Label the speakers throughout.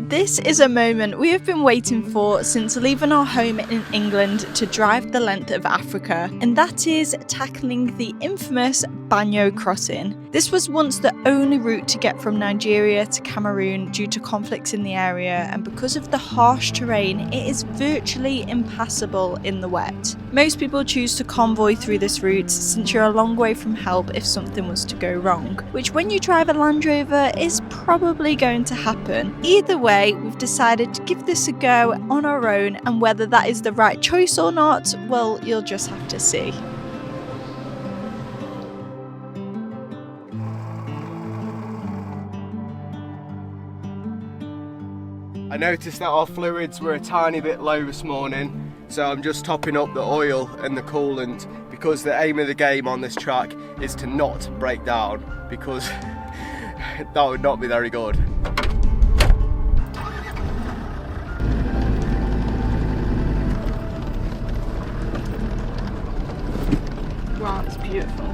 Speaker 1: This is a moment we have been waiting for since leaving our home in England to drive the length of Africa, and that is tackling the infamous Banyo crossing. This was once the only route to get from Nigeria to Cameroon due to conflicts in the area, and because of the harsh terrain, it is virtually impassable in the wet. Most people choose to convoy through this route since you're a long way from help if something was to go wrong, which when you drive a Land Rover is probably going to happen. Either way, we've decided to give this a go on our own, and whether that is the right choice or not, well, you'll just have to see.
Speaker 2: I noticed that our fluids were a tiny bit low this morning, so I'm just topping up the oil and the coolant, because the aim of the game on this track is to not break down, because that would not be very good.
Speaker 1: Wow, it's beautiful.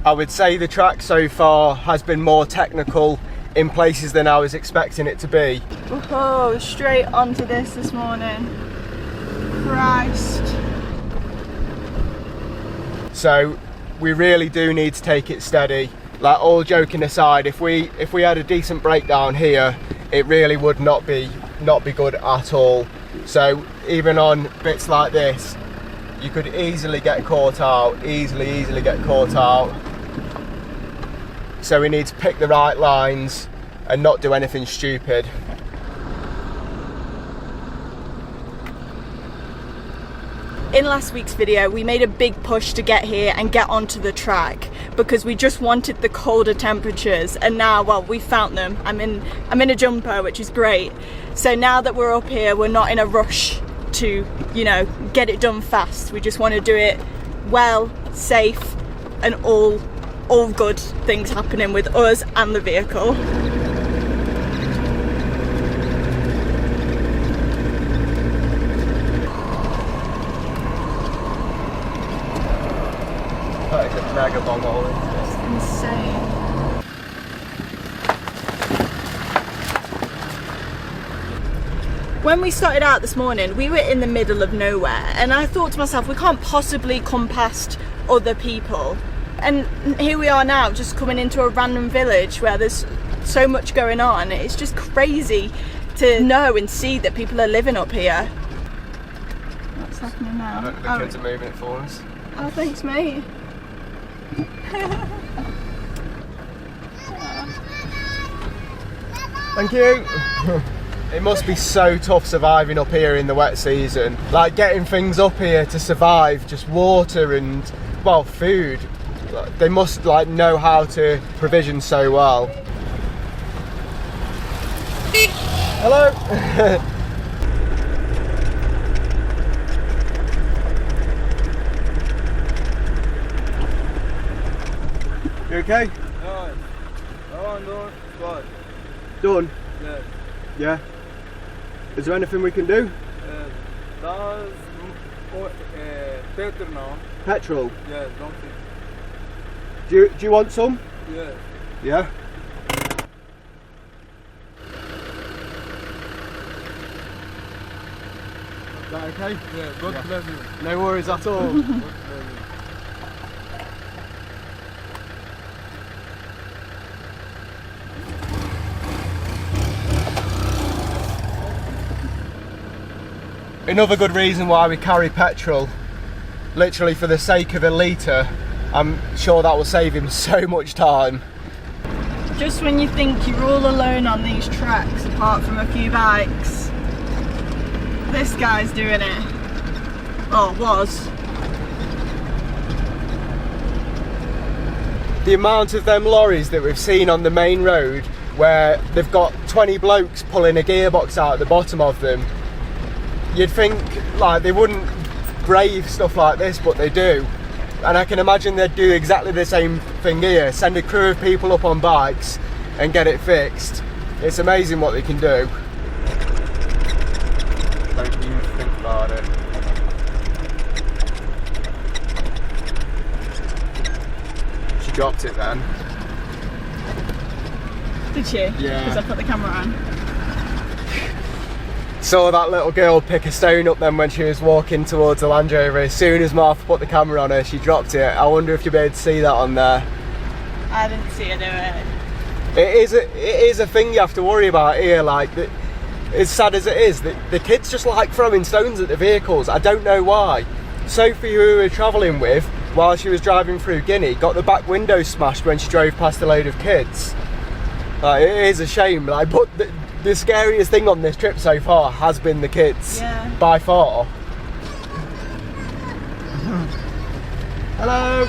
Speaker 2: I would say the track so far has been more technical in places than I was expecting it to be.
Speaker 1: Oh, straight onto this morning. Christ.
Speaker 2: So we really do need to take it steady. Like, all joking aside, if we had a decent breakdown here, it really would not be good at all. So even on bits like this, you could easily get caught out, easily get caught out. So we need to pick the right lines and not do anything stupid.
Speaker 1: In last week's video, we made a big push to get here and get onto the track because we just wanted the colder temperatures, and now, well, we found them. I'm in a jumper, which is great. So now that we're up here, we're not in a rush to, you know, get it done fast. We just want to do it well, safe, and all good things happening with us and the vehicle.
Speaker 2: That is a mega long hole.
Speaker 1: It's insane. When we started out this morning, we were in the middle of nowhere, and I thought to myself, we can't possibly come past other people. And here we are now, just coming into a random village where there's so much going on. It's just crazy to know and see that people are living up here. What's happening now?
Speaker 2: I don't know, the kids are moving it for us.
Speaker 1: Oh, thanks, mate.
Speaker 2: Thank you. It must be so tough surviving up here in the wet season. Like, getting things up here to survive, just water and, well, food. They must like know how to provision so well. Hello. You okay?
Speaker 3: No, I'm done. What?
Speaker 2: Done?
Speaker 3: Yeah.
Speaker 2: Yeah. Is there anything we can do?
Speaker 3: That's petrol now.
Speaker 2: Petrol?
Speaker 3: Yeah, don't think.
Speaker 2: Do you want some?
Speaker 3: Yeah.
Speaker 2: Yeah. Is that okay?
Speaker 3: Yeah, God bless you.
Speaker 2: No worries at all.
Speaker 3: God bless you.
Speaker 2: Another good reason why we carry petrol, literally for the sake of a litre. I'm sure that will save him so much time.
Speaker 1: Just when you think you're all alone on these tracks, apart from a few bikes, this guy's doing it. Oh, was.
Speaker 2: The amount of them lorries that we've seen on the main road where they've got 20 blokes pulling a gearbox out at the bottom of them, you'd think like they wouldn't brave stuff like this, but they do. And I can imagine they'd do exactly the same thing here, send a crew of people up on bikes and get it fixed. It's amazing what they can do. Don't even think about it. She dropped it then.
Speaker 1: Did she?
Speaker 2: Yeah.
Speaker 1: Because I put the camera on.
Speaker 2: Saw that little girl pick a stone up then when she was walking towards the Land Rover. As soon as Martha put the camera on her, she dropped it. I wonder if you'll be able to see that on there.
Speaker 1: I didn't see her do it.
Speaker 2: It is a thing you have to worry about here. Like, as sad as it is, the kids just like throwing stones at the vehicles. I don't know why. Sophie, who we were travelling with while she was driving through Guinea, got the back window smashed when she drove past a load of kids. Like, it is a shame. Like, but the scariest thing on this trip so far has been the kids.
Speaker 1: Yeah.
Speaker 2: By far. Hello.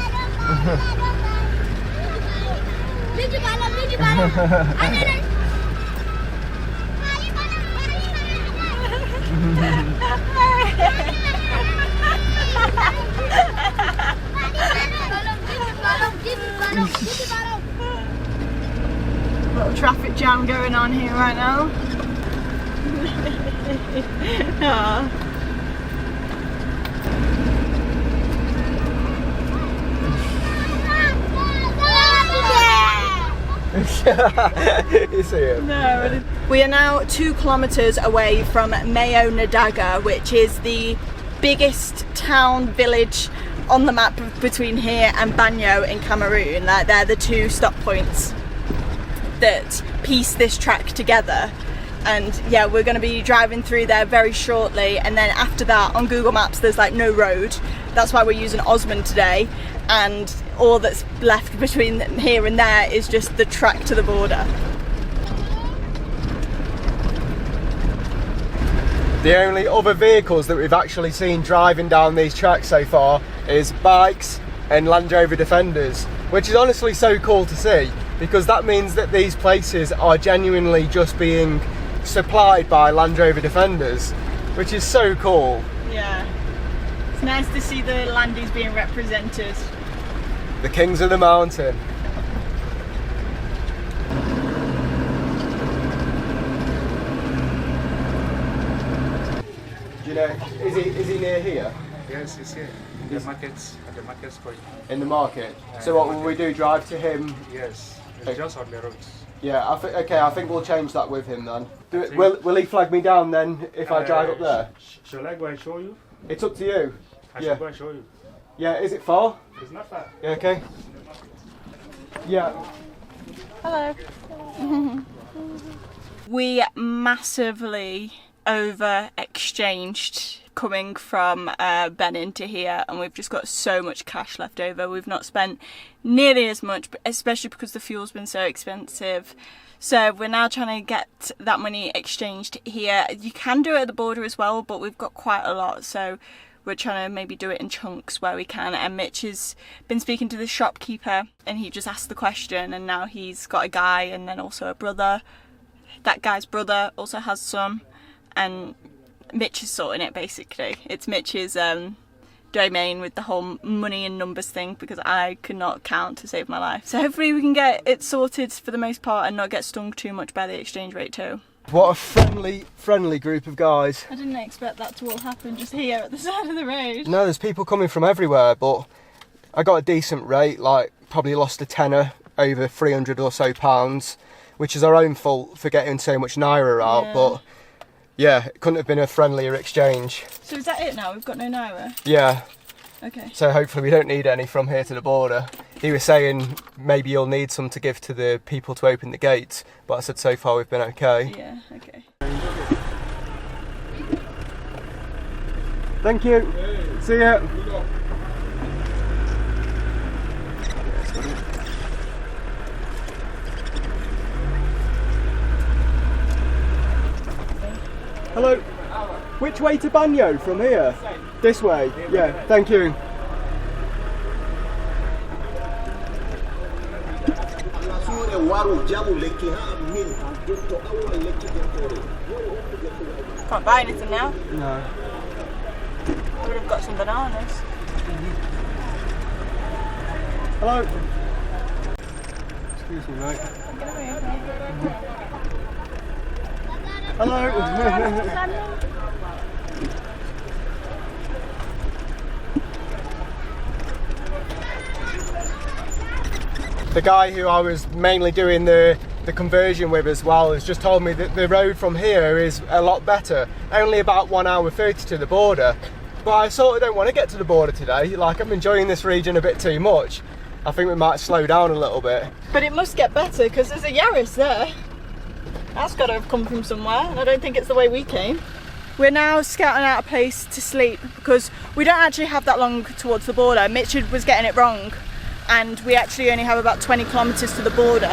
Speaker 1: Little traffic jam going on here right now. Aw.
Speaker 2: You see him?
Speaker 1: No. We are now 2 kilometres away from Mayo Nadaga, which is the biggest town village on the map between here and Banyo in Cameroon. Like, they're the 2 stop points that piece this track together. And yeah, we're going to be driving through there very shortly, and then after that on Google Maps there's like no road. That's why we're using Osmond today, and all that's left between here and there is just the track to the border.
Speaker 2: The only other vehicles that we've actually seen driving down these tracks so far is bikes and Land Rover Defenders, which is honestly so cool to see, because that means that these places are genuinely just being supplied by Land Rover Defenders, which is so cool.
Speaker 1: Yeah, it's nice to see the Landies being represented.
Speaker 2: The kings of the mountain. Do you know, is he near here?
Speaker 3: Yes, he's here. In the markets, at the market point.
Speaker 2: In the market? So what will we do, drive to him?
Speaker 3: Yes, it's just on the road.
Speaker 2: Yeah, okay, I think we'll change that with him then. Will he flag me down then if I drive up there?
Speaker 3: Shall I go and show you?
Speaker 2: It's up to you.
Speaker 3: I shall go and show you.
Speaker 2: Yeah, is it far?
Speaker 3: It's not far.
Speaker 2: Yeah, okay. Yeah.
Speaker 1: Hello. We massively over exchanged coming from Benin to here, and we've just got so much cash left over. We've not spent nearly as much, especially because the fuel's been so expensive. So we're now trying to get that money exchanged here. You can do it at the border as well, but we've got quite a lot, so we're trying to maybe do it in chunks where we can. And Mitch has been speaking to the shopkeeper, and he just asked the question, and now he's got a guy and then also a brother. That guy's brother also has some, and Mitch is sorting it basically. It's Mitch's domain with the whole money and numbers thing, because I could not count to save my life. So hopefully we can get it sorted for the most part and not get stung too much by the exchange rate too.
Speaker 2: What a friendly group of guys.
Speaker 1: I didn't expect that to all happen just here at the side of the road.
Speaker 2: No, there's people coming from everywhere, but I got a decent rate, like probably lost a tenner, over 300 or so pounds, which is our own fault for getting so much naira out,
Speaker 1: Yeah.
Speaker 2: but yeah, it couldn't have been a friendlier exchange.
Speaker 1: So is that it now? We've got no naira?
Speaker 2: Yeah,
Speaker 1: Okay.
Speaker 2: so hopefully we don't need any from here to the border. He was saying maybe you'll need some to give to the people to open the gates, but I said so far we've been okay.
Speaker 1: Yeah, okay.
Speaker 2: Thank you. See ya. Hello. Which way to Banyo from here? This way? Yeah, thank you.
Speaker 1: Can't buy anything now.
Speaker 2: No.
Speaker 1: I would have got some bananas.
Speaker 2: Hello. Excuse me, mate. Hello. The guy who I was mainly doing the the conversion with as well has just told me that the road from here is a lot better. Only about 1 hour 30 to the border. But I sort of don't want to get to the border today. Like, I'm enjoying this region a bit too much. I think we might slow down a little bit.
Speaker 1: But it must get better because there's a Yaris there. That's got to have come from somewhere, and I don't think it's the way we came. We're now scouting out a place to sleep because we don't actually have that long towards the border. Mitch was getting it wrong, and we actually only have about 20 kilometres to the border,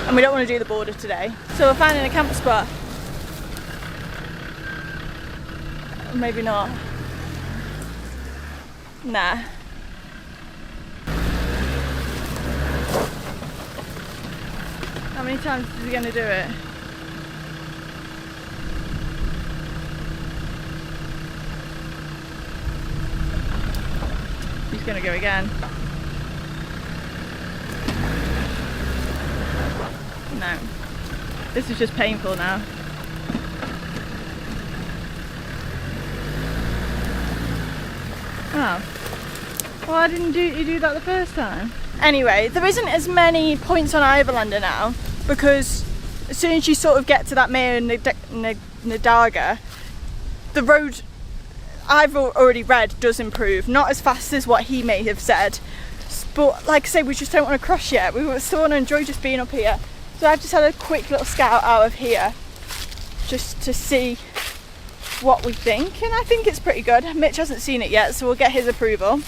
Speaker 1: and we don't want to do the border today. So we're finding a camp spot. Maybe not. Nah. How many times is he going to do it? He's going to go again. No. This is just painful now. Oh. Why didn't you do that the first time? Anyway, there isn't as many points on Overlander now because as soon as you sort of get to that Mayor Nadaga, the road I've already read does improve. Not as fast as what he may have said, but like I say, we just don't want to crash yet. We still want to enjoy just being up here. So I've just had a quick little scout out of here just to see what we think, and I think it's pretty good. Mitch hasn't seen it yet, so we'll get his approval.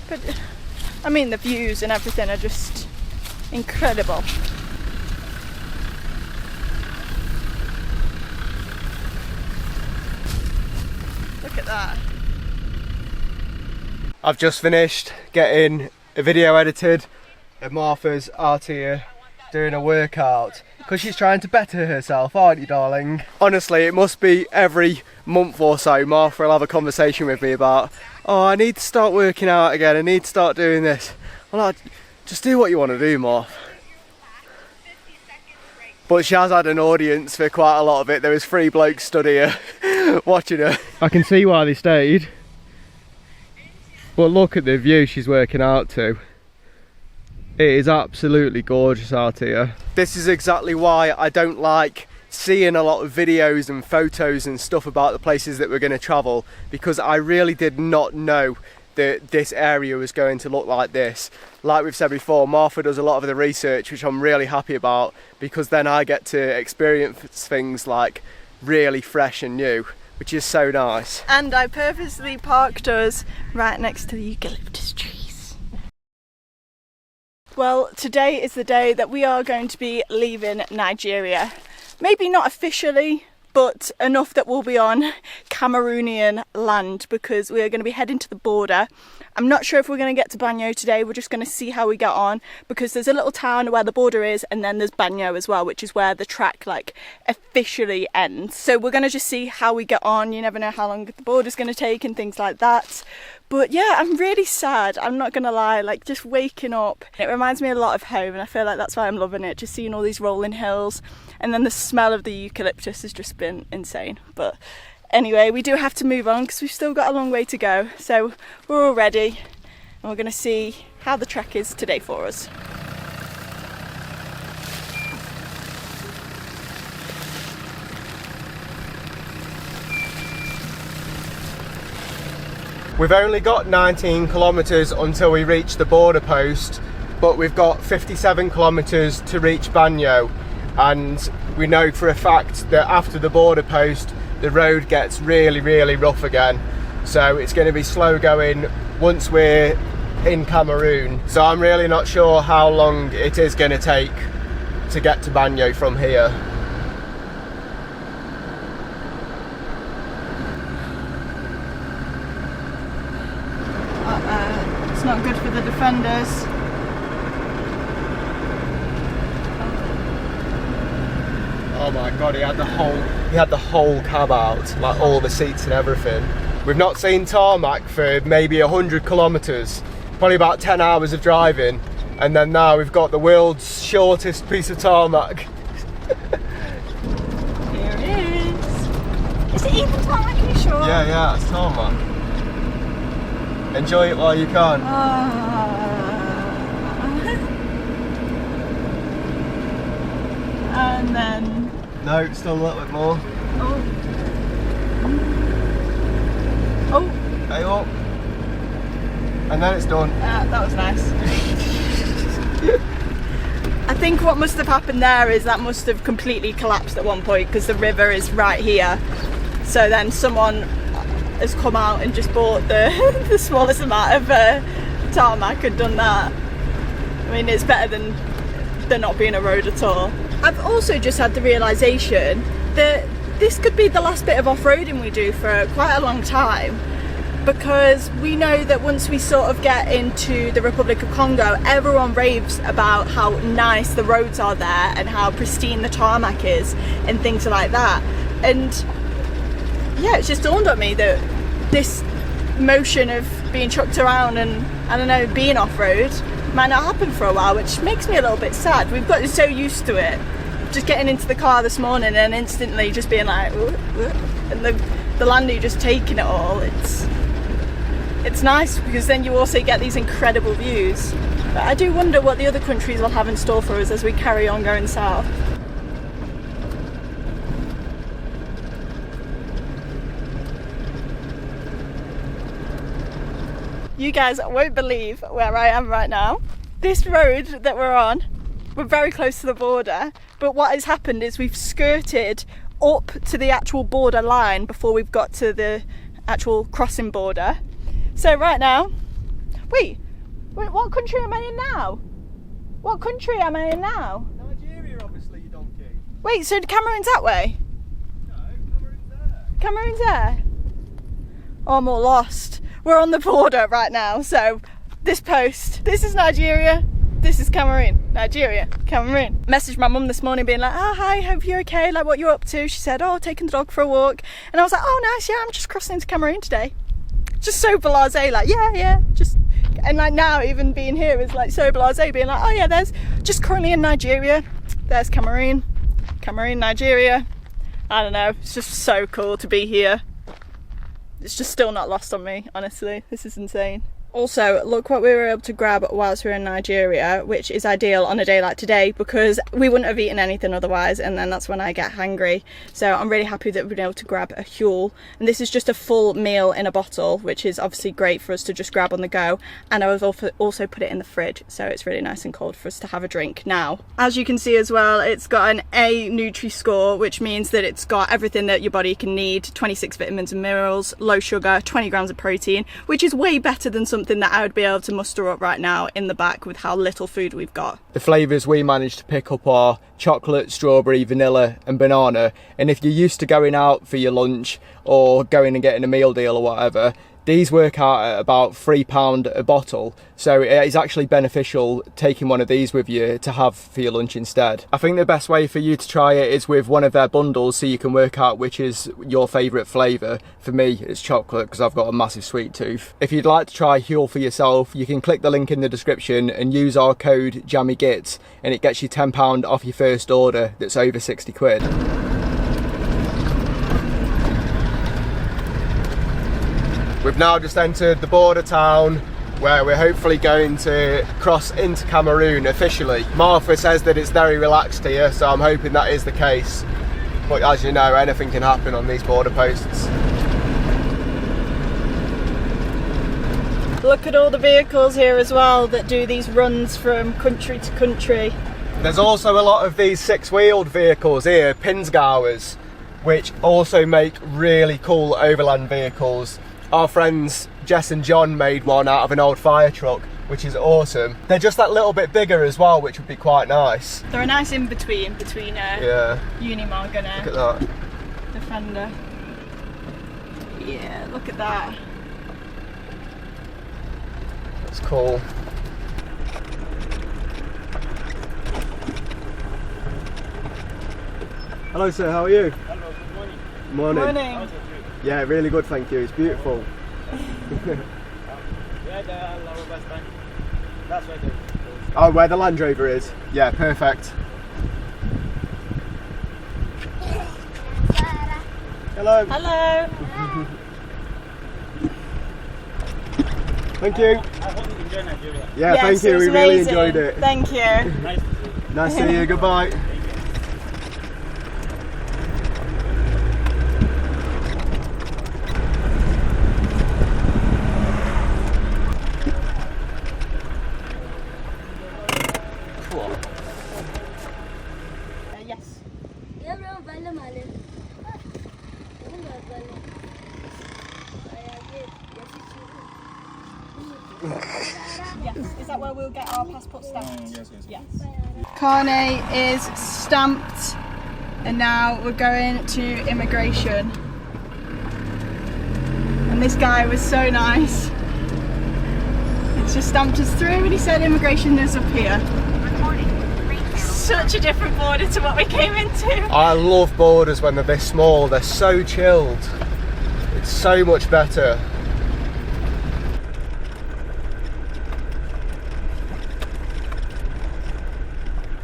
Speaker 1: But I mean, the views and everything are just incredible. Look at that.
Speaker 2: I've just finished getting a video edited of Martha's out here doing a workout because she's trying to better herself, aren't you, darling? Honestly, it must be every month or so Martha will have a conversation with me about, oh, I need to start working out again, I need to start doing this. I'm like, just do what you want to do, Martha. But she has had an audience for quite a lot of it. There was 3 blokes stood here watching her. I can see why they stayed. But look at the view she's working out to. It is absolutely gorgeous out here. This is exactly why I don't like seeing a lot of videos and photos and stuff about the places that we're going to travel, because I really did not know that this area was going to look like this. Like we've said before, Martha does a lot of the research, which I'm really happy about, because then I get to experience things like really fresh and new, which is so nice.
Speaker 1: And I purposely parked us right next to the eucalyptus trees. Well, today is the day that we are going to be leaving Nigeria. Maybe not officially, but enough that we'll be on Cameroonian land, because we are going to be heading to the border. I'm not sure if we're going to get to Banyo today. We're just going to see how we get on, because there's a little town where the border is, and then there's Banyo as well, which is where the track like officially ends. So we're going to just see how we get on. You never know how long the border's going to take and things like that. But yeah, I'm really sad, I'm not gonna lie, like just waking up. It reminds me a lot of home, and I feel like that's why I'm loving it, just seeing all these rolling hills, and then the smell of the eucalyptus has just been insane. But anyway, we do have to move on because we've still got a long way to go. So we're all ready, and we're gonna see how the trek is today for us.
Speaker 2: We've only got 19 kilometres until we reach the border post, but we've got 57 kilometres to reach Banyo, and we know for a fact that after the border post the road gets really, really rough again. So it's going to be slow going once we're in Cameroon. So I'm really not sure how long it is going to take to get to Banyo from here.
Speaker 1: It's not good for the defenders.
Speaker 2: Oh my god, he had the whole cab out, like all the seats and everything. We've not seen tarmac for maybe 100 kilometres, probably about 10 hours of driving, and then now we've got the world's shortest piece of tarmac.
Speaker 1: Here it is. Is it even tarmac, are you sure?
Speaker 2: Yeah, it's tarmac. Enjoy it while you can.
Speaker 1: and then...
Speaker 2: No, still a little bit more.
Speaker 1: Oh. Oh.
Speaker 2: Hey up. And then it's done.
Speaker 1: That was nice. I think what must have happened there is that must have completely collapsed at one point because the river is right here. So then someone has come out and just bought the, the smallest amount of tarmac and done that. I mean, it's better than there not being a road at all. I've also just had the realisation that this could be the last bit of off-roading we do for quite a long time, because we know that once we sort of get into the Republic of Congo, everyone raves about how nice the roads are there and how pristine the tarmac is and things like that. And yeah, it's just dawned on me that this motion of being chucked around and, I don't know, being off-road might not happen for a while, which makes me a little bit sad. We've gotten so used to it. Just getting into the car this morning and instantly just being like, "Ooh, ooh," and the Landy just taking it all. It's nice because then you also get these incredible views. But I do wonder what the other countries will have in store for us as we carry on going south. You guys won't believe where I am right now. This road that we're on, we're very close to the border, but what has happened is we've skirted up to the actual border line before we've got to the actual crossing border. So right now, wait, what country am I in now? What country am I in now?
Speaker 2: Nigeria, obviously, you donkey.
Speaker 1: Wait, so Cameroon's that way?
Speaker 2: No, Cameroon's there.
Speaker 1: Cameroon's there? Oh, I'm all lost. We're on the border right now, so this is Nigeria, this is Cameroon. Nigeria, Cameroon. Messaged my mum this morning being like, oh hi, hope you're okay, like what you up to? She said, oh, taking the dog for a walk. And I was like, oh nice, yeah, I'm just crossing into Cameroon today. Just so blasé, like yeah, just, and like now even being here is like so blasé, being like, oh yeah, there's just currently in Nigeria, there's Cameroon, Nigeria. I don't know, it's just so cool to be here. It's just still not lost on me, honestly. This is insane. Also, look what we were able to grab whilst we were in Nigeria, which is ideal on a day like today because we wouldn't have eaten anything otherwise, and then that's when I get hangry. So I'm really happy that we've been able to grab a Huel. And this is just a full meal in a bottle, which is obviously great for us to just grab on the go. And I've also put it in the fridge, so it's really nice and cold for us to have a drink now. As you can see as well, it's got an A Nutri-Score, which means that it's got everything that your body can need, 26 vitamins and minerals, low sugar, 20 grams of protein, which is way better than something that I would be able to muster up right now in the back with how little food we've got.
Speaker 2: The flavours we managed to pick up are chocolate, strawberry, vanilla and banana, and if you're used to going out for your lunch or going and getting a meal deal or whatever, these work out at about £3 a bottle, so it is actually beneficial taking one of these with you to have for your lunch instead. I think the best way for you to try it is with one of their bundles so you can work out which is your favourite flavour. For me it's chocolate because I've got a massive sweet tooth. If you'd like to try Huel for yourself, you can click the link in the description and use our code JAMMYGITS and it gets you £10 off your first order that's over 60 quid. We've now just entered the border town where we're hopefully going to cross into Cameroon officially. Martha says that it's very relaxed here, so I'm hoping that is the case. But as you know, anything can happen on these border posts.
Speaker 1: Look at all the vehicles here as well that do these runs from country to country.
Speaker 2: There's also a lot of these six-wheeled vehicles here, Pinsgauers, which also make really cool overland vehicles. Our friends Jess and John made one out of an old fire truck, which is awesome. They're just that little bit bigger as well, which would be quite nice.
Speaker 1: They're a nice in-between between
Speaker 2: yeah.
Speaker 1: Unimog and
Speaker 2: look at that.
Speaker 1: Defender. Yeah, look at that.
Speaker 2: That's cool. Hello sir, how are you?
Speaker 3: Hello, good morning.
Speaker 2: Morning.
Speaker 1: Morning.
Speaker 3: How's your trip?
Speaker 2: Yeah, really good, thank you. It's beautiful.
Speaker 3: Yeah, the bus stand. That's where the...
Speaker 2: Oh, where the Land Rover is? Yeah, perfect. Hello.
Speaker 1: Hello.
Speaker 2: Thank you.
Speaker 3: I hope you enjoy Nigeria.
Speaker 2: Yeah,
Speaker 1: Yes,
Speaker 2: thank
Speaker 1: it
Speaker 2: you.
Speaker 1: was
Speaker 2: We really
Speaker 1: amazing.
Speaker 2: enjoyed it.
Speaker 1: Thank you.
Speaker 3: Nice to see you.
Speaker 2: Nice to see you. Goodbye.
Speaker 3: Thank you.
Speaker 2: What?
Speaker 1: Yes. Yes. Is that where we'll get our passport stamped? Yes. Carne is stamped, and now we're going to immigration. And this guy was so nice. He's just stamped us through, and he said immigration is up here. Such a different border to what we came into.
Speaker 2: I love borders when they're this small. They're so chilled. It's so much better.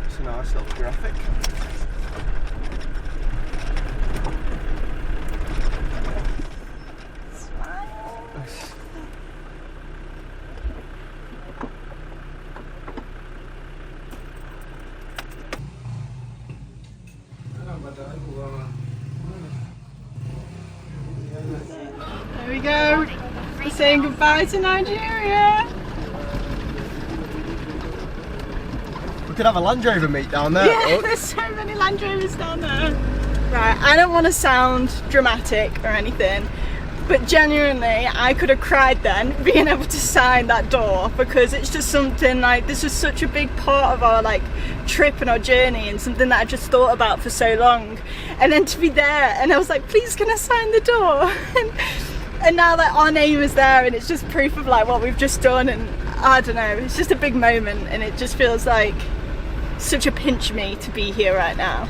Speaker 2: It's a nice little graphic.
Speaker 1: There we go. We're saying goodbye to Nigeria.
Speaker 2: We could have a Land Rover meet down there.
Speaker 1: Yeah,
Speaker 2: Look.
Speaker 1: there's so many Land Rovers down there. Right, I don't want to sound dramatic or anything, but genuinely I could have cried then being able to sign that door, because it's just something like, this was such a big part of our like trip and our journey, and something that I just thought about for so long, and then to be there and I was like, please can I sign the door? and now that our name is there, and it's just proof of like what we've just done, and I don't know, it's just a big moment, and it just feels like such a pinch me to be here right now,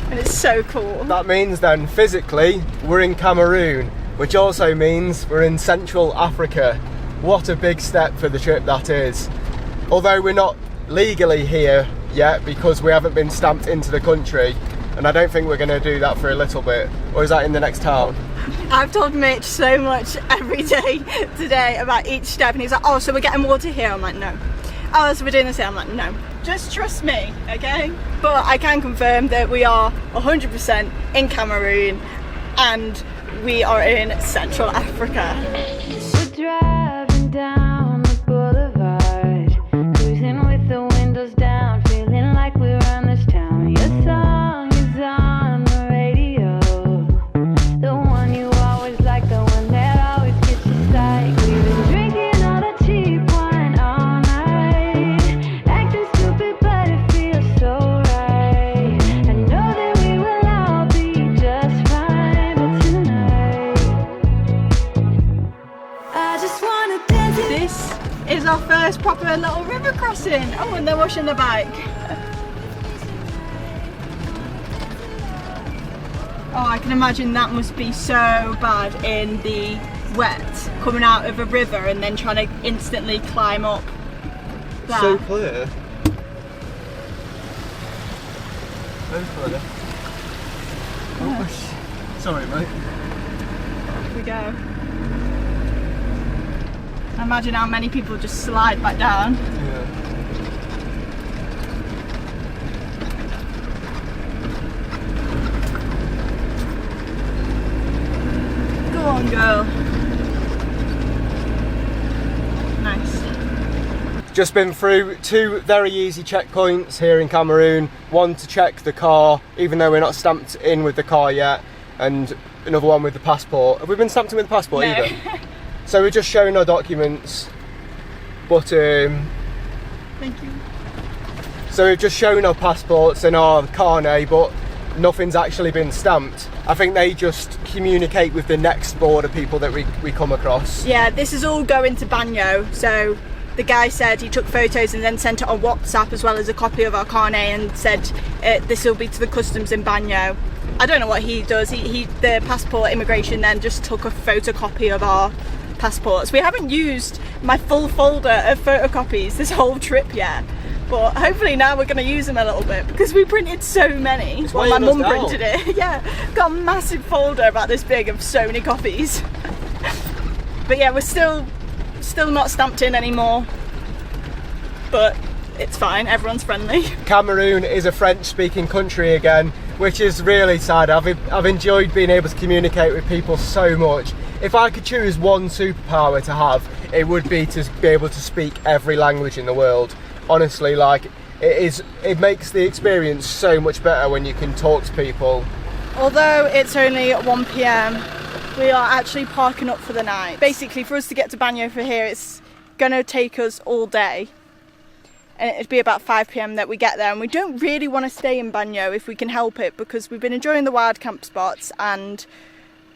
Speaker 1: and it's so cool.
Speaker 2: That means then physically we're in Cameroon, which also means we're in Central Africa. What a big step for the trip that is. Although we're not legally here yet because we haven't been stamped into the country, and I don't think we're going to do that for a little bit. Or is that in the next town?
Speaker 1: I've told Mitch so much every day today about each step, and he's like, oh, so we're getting water here? I'm like, no. Oh, so we're doing this here? I'm like, no. Just trust me, okay? But I can confirm that we are 100% in Cameroon, and we are in Central Africa.
Speaker 4: We're driving down the boulevard, cruising with the windows down, feeling like we run this town. Your song is on the radio, the one you always like, the one that always gets you psyched. We've been drinking all the cheap wine all night, acting stupid but it feels so right. I know that we will all be just fine, but tonight I just wanna dance.
Speaker 1: This is our first proper little river crossing. Oh, and they're washing the bike. Oh, I can imagine that must be so bad in the wet, coming out of a river and then trying to instantly climb up there.
Speaker 2: So clear. So clear. Oh, sorry mate.
Speaker 1: Here we go. Imagine how many people just slide back down.
Speaker 2: Yeah.
Speaker 1: Go on, girl. Nice.
Speaker 2: Just been through 2 very easy checkpoints here in Cameroon. One to check the car, even though we're not stamped in with the car yet, and another one with the passport. Have we been stamped in with the passport
Speaker 1: No.
Speaker 2: either? So we're just showing our documents, but
Speaker 1: Thank you.
Speaker 2: so we've just shown our passports and our carnet, but nothing's actually been stamped. I think they just communicate with the next border people that we come across.
Speaker 1: Yeah, this is all going to Banyo, so the guy said he took photos and then sent it on WhatsApp as well as a copy of our carnet, and said this will be to the customs in Banyo. I don't know what he does. The passport immigration then just took a photocopy of our passports. We haven't used my full folder of photocopies this whole trip yet, but hopefully now we're going to use them a little bit, because we printed so many.
Speaker 2: It's
Speaker 1: Well, my
Speaker 2: weighing us
Speaker 1: mum
Speaker 2: down.
Speaker 1: printed it. Yeah, got a massive folder about this big of so many copies. But yeah, we're still not stamped in anymore, but it's fine, everyone's friendly.
Speaker 2: Cameroon is a French-speaking country again, which is really sad. I've enjoyed being able to communicate with people so much. If I could choose one superpower to have, it would be to be able to speak every language in the world. Honestly, like, it makes the experience so much better when you can talk to people.
Speaker 1: Although it's only 1 p.m, we are actually parking up for the night. Basically, for us to get to Banyo for here, it's going to take us all day. And it'd be about 5 p.m. that we get there. And we don't really want to stay in Banyo if we can help it, because we've been enjoying the wild camp spots and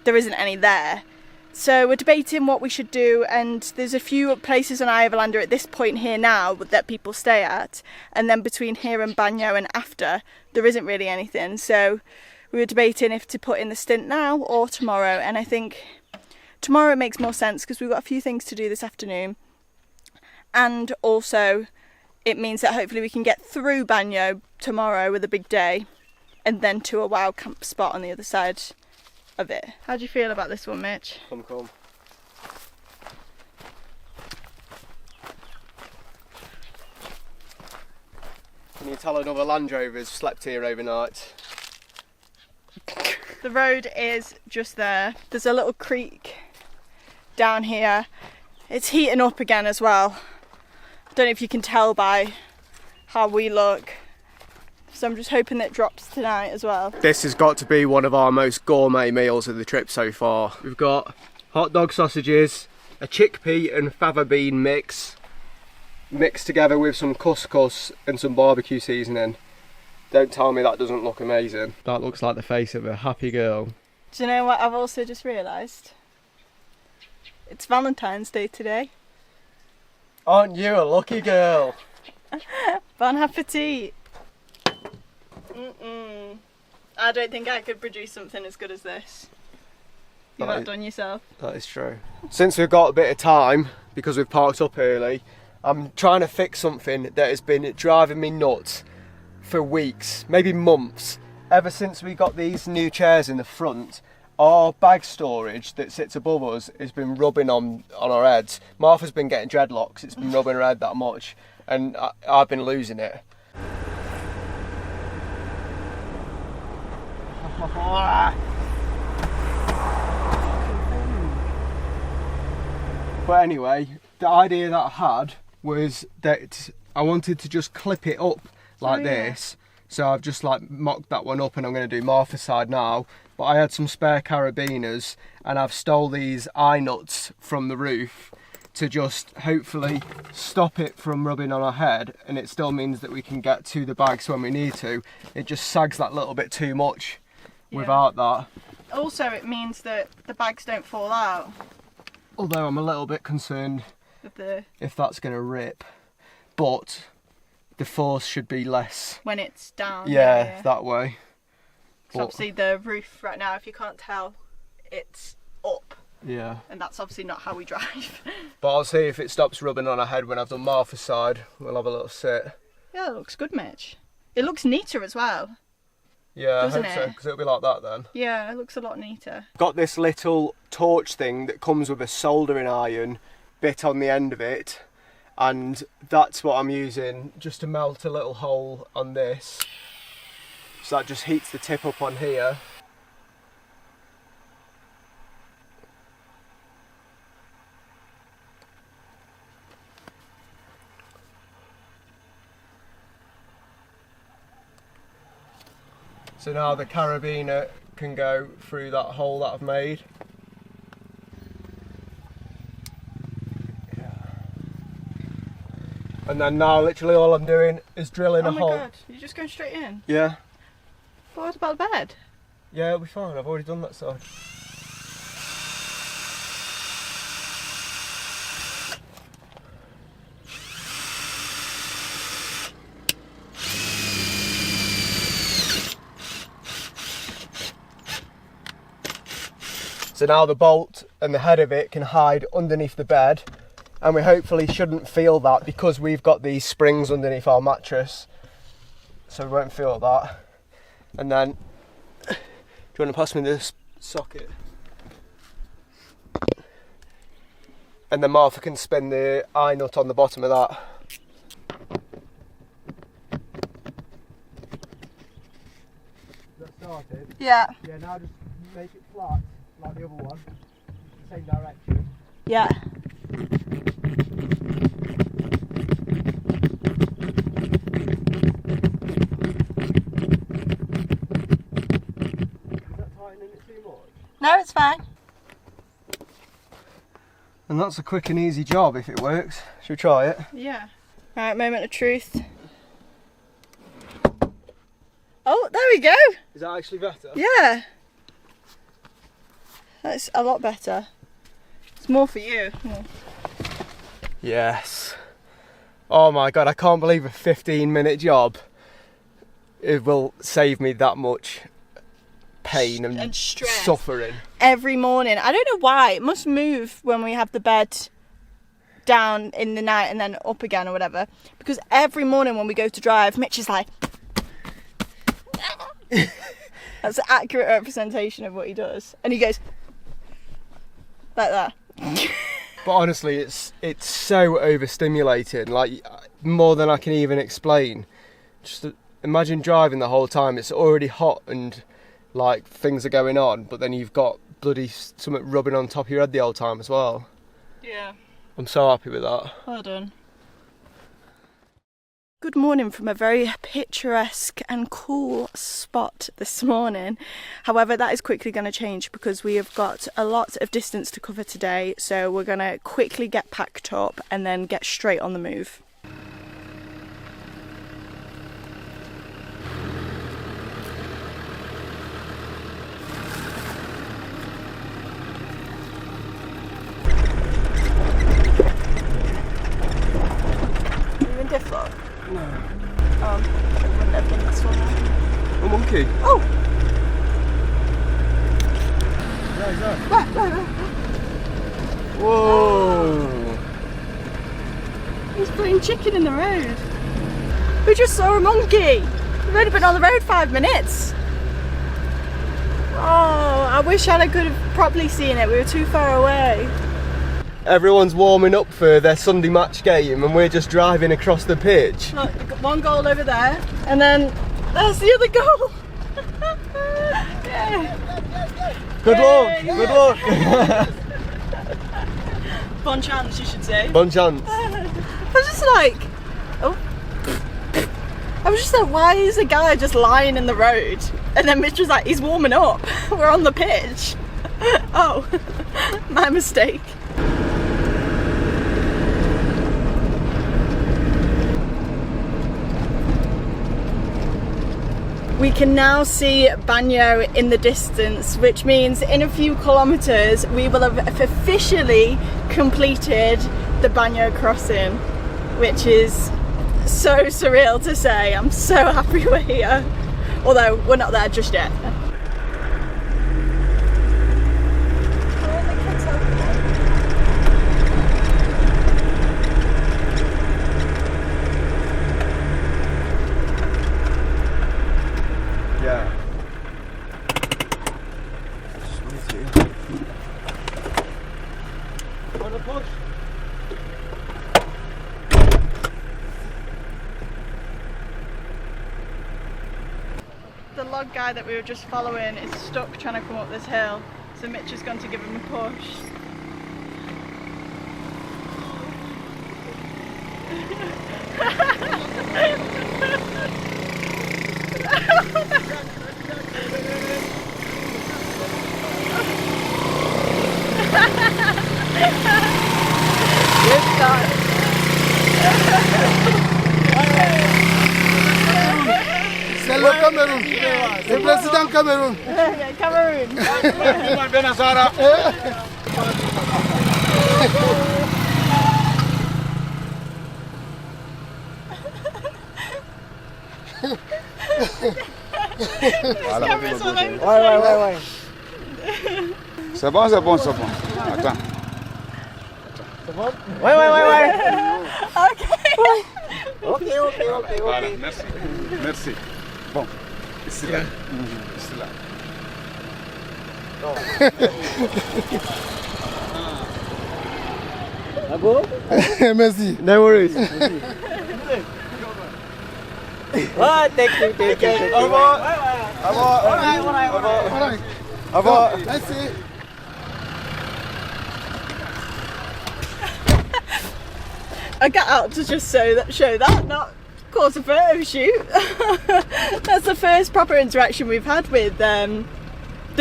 Speaker 1: there isn't any there. So we're debating what we should do, and there's a few places on Iverlander at this point here now that people stay at, and then between here and Banyo and after, there isn't really anything. So we were debating if to put in the stint now or tomorrow, and I think tomorrow makes more sense because we've got a few things to do this afternoon, and also it means that hopefully we can get through Banyo tomorrow with a big day, and then to a wild camp spot on the other side of it. How do you feel about this one, Mitch?
Speaker 2: Come. Can you tell another Land Rover's slept here overnight?
Speaker 1: The road is just there. There's a little creek down here. It's heating up again as well. I don't know if you can tell by how we look. So I'm just hoping that it drops tonight as well.
Speaker 2: This has got to be one of our most gourmet meals of the trip so far. We've got hot dog sausages, a chickpea and fava bean mix, mixed together with some couscous and some barbecue seasoning. Don't tell me that doesn't look amazing. That looks like the face of a happy girl.
Speaker 1: Do you know what I've also just realised? It's Valentine's Day today.
Speaker 2: Aren't you a lucky girl?
Speaker 1: Bon appetit. I don't think I could produce something as good as this. You've outdone yourself.
Speaker 2: That is true. Since we've got a bit of time, because we've parked up early, I'm trying to fix something that has been driving me nuts for weeks, maybe months. Ever since we got these new chairs in the front, our bag storage that sits above us has been rubbing on our heads. Martha's been getting dreadlocks, it's been rubbing her head that much, and I've been losing it. But anyway, the idea that I had was that I wanted to just clip it up like this. So I've just like mocked that one up, and I'm going to do Martha's side now. But I had some spare carabiners, and I've stole these eye nuts from the roof to just hopefully stop it from rubbing on our head, and it still means that we can get to the bags when we need to. It just sags that little bit too much without that.
Speaker 1: Also, it means that the bags don't fall out.
Speaker 2: Although I'm a little bit concerned if that's going to rip, but the force should be less
Speaker 1: when it's down.
Speaker 2: Yeah, that way.
Speaker 1: Because obviously the roof right now, if you can't tell, it's up.
Speaker 2: Yeah.
Speaker 1: And that's obviously not how we drive.
Speaker 2: But I'll see if it stops rubbing on our head when I've done Martha's side. We'll have a little sit.
Speaker 1: Yeah, it looks good, Mitch. It looks neater as well.
Speaker 2: Yeah, I hope so, because it'll be like that then.
Speaker 1: Yeah, it looks a lot neater.
Speaker 2: Got this little torch thing that comes with a soldering iron bit on the end of it, and that's what I'm using just to melt a little hole on this. So that just heats the tip up on here. So now the carabiner can go through that hole that I've made. And then now literally all I'm doing is drilling a hole.
Speaker 1: Oh my god, you're just going straight in?
Speaker 2: Yeah.
Speaker 1: But what about the bed?
Speaker 2: Yeah, it'll be fine, I've already done that side. So now the bolt and the head of it can hide underneath the bed, and we hopefully shouldn't feel that because we've got these springs underneath our mattress, so we won't feel that. And then, do you want to pass me this socket? And then Martha can spin the eye nut on the bottom of that. Is that started?
Speaker 1: Yeah.
Speaker 2: Yeah, now just make it flat. Like the other one, same direction.
Speaker 1: Yeah. No, it's fine.
Speaker 2: And that's a quick and easy job if it works. Should we try it?
Speaker 1: Yeah. Right, moment of truth. Oh, there we go.
Speaker 2: Is that actually better?
Speaker 1: Yeah. That's a lot better. It's more for you.
Speaker 2: Yes. Oh my god, I can't believe a 15-minute job it will save me that much pain and
Speaker 1: stress.
Speaker 2: Suffering.
Speaker 1: Every morning. I don't know why. It must move when we have the bed down in the night and then up again or whatever. Because every morning when we go to drive, Mitch is like... That's an accurate representation of what he does. And he goes... like that.
Speaker 2: But honestly, it's so overstimulating, like more than I can even explain. Just imagine driving the whole time. It's already hot and like things are going on, but then you've got bloody something rubbing on top of your head the whole time as well.
Speaker 1: Yeah.
Speaker 2: I'm so happy with that.
Speaker 1: Well done. Good morning from a very picturesque and cool spot this morning. However, that is quickly going to change because we have got a lot of distance to cover today. So we're going to quickly get packed up and then get straight on the move. Are you in diff lock?
Speaker 2: No.
Speaker 1: I wouldn't have been this one.
Speaker 2: A monkey.
Speaker 1: Oh!
Speaker 2: Where is that?
Speaker 1: Where?
Speaker 2: Whoa!
Speaker 1: He's playing chicken in the road. We just saw a monkey. We've only been on the road 5 minutes. Oh, I wish I could have properly seen it. We were too far away.
Speaker 2: Everyone's warming up for their Sunday match game and we're just driving across the pitch.
Speaker 1: Look, we've got one goal over there, and then there's the other goal. Yeah.
Speaker 2: Good luck!
Speaker 1: Yay.
Speaker 2: Good luck!
Speaker 1: Bon chance, you should say.
Speaker 2: Bon chance.
Speaker 1: I was just like, oh. I was just like, why is a guy just lying in the road? And then Mitch was like, he's warming up. We're on the pitch. Oh, my mistake. We can now see Banyo in the distance, which means in a few kilometres we will have officially completed the Banyo crossing, which is so surreal to say. I'm so happy we're here, although we're not there just yet.
Speaker 2: Yeah. Wanna push?
Speaker 1: The log guy that we were just following is stuck trying to come up this hill, so Mitch has gone to give him a push. Good start.
Speaker 5: C'est le Cameroun. Le président Cameroun.
Speaker 1: Cameroon. Cameras all over.
Speaker 5: Ouais.
Speaker 6: C'est bon, c'est bon, c'est bon. Attends.
Speaker 5: Ouais.
Speaker 1: Okay.
Speaker 5: Ok.
Speaker 6: Voilà, merci. Merci. Bon, ici là. Ici là.
Speaker 5: Ah bon? Merci.
Speaker 2: No worries.
Speaker 5: Ah, thank you.
Speaker 2: Au revoir. Au revoir.
Speaker 5: Alright.
Speaker 2: Au revoir.
Speaker 5: Merci.
Speaker 1: I got out to just show that, not cause a photo shoot. That's the first proper interaction we've had with the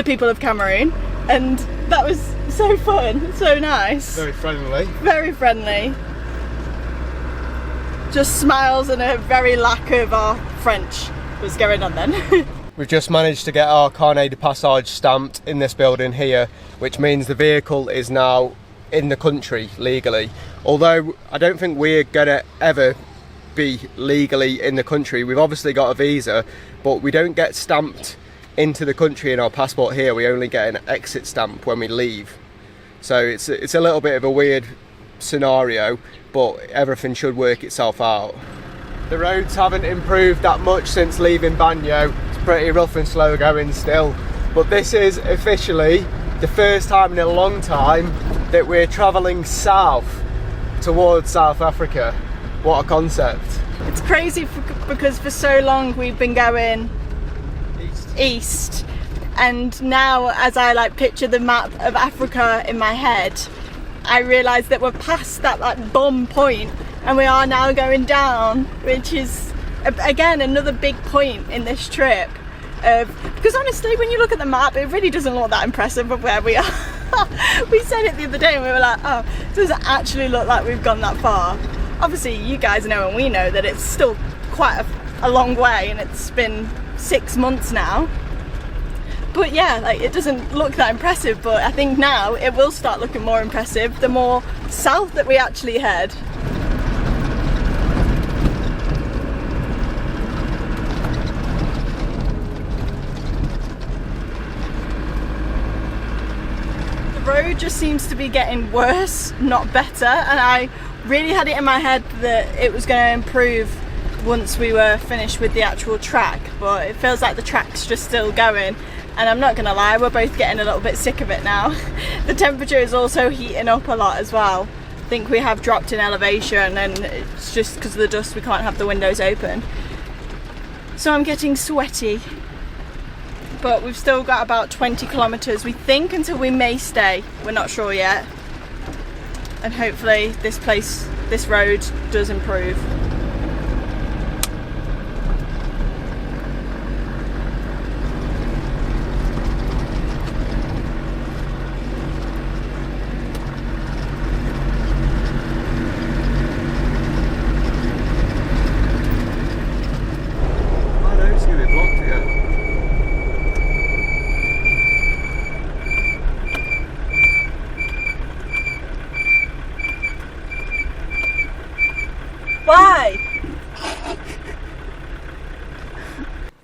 Speaker 1: people of Cameroon. and that was so fun, so nice.
Speaker 2: Very friendly.
Speaker 1: Very friendly. Just smiles and a very lack of our French was going on then.
Speaker 2: We've just managed to get our carnet de passage stamped in this building here, which means the vehicle is now in the country legally. Although I don't think we're gonna ever be legally in the country. We've obviously got a visa, but we don't get stamped into the country in our passport here. We only get an exit stamp when we leave. So it's a little bit of a weird scenario, but everything should work itself out. The roads haven't improved that much since leaving Banyo. It's pretty rough and slow going still, but this is officially the first time in a long time that we're travelling south towards South Africa. What a concept.
Speaker 1: It's crazy because for so long we've been going east, and now as I like picture the map of Africa in my head, I realise that we're past that like bum point and we are now going down, which is again another big point in this trip. Because honestly, when you look at the map, it really doesn't look that impressive of where we are. We said it the other day and we were like, oh, it doesn't actually look like we've gone that far. Obviously you guys know and we know that it's still quite a long way, and it's been 6 months now. But yeah, like it doesn't look that impressive, but I think now it will start looking more impressive the more south that we actually head. The road just seems to be getting worse, not better, and I really had it in my head that it was going to improve once we were finished with the actual track, but it feels like the track's just still going. And I'm not gonna lie, we're both getting a little bit sick of it now. The temperature is also heating up a lot as well. I think we have dropped in elevation, and it's just because of the dust we can't have the windows open. So I'm getting sweaty. But we've still got about 20 kilometres, we think, until we may stay. We're not sure yet. And hopefully this road does improve. Why?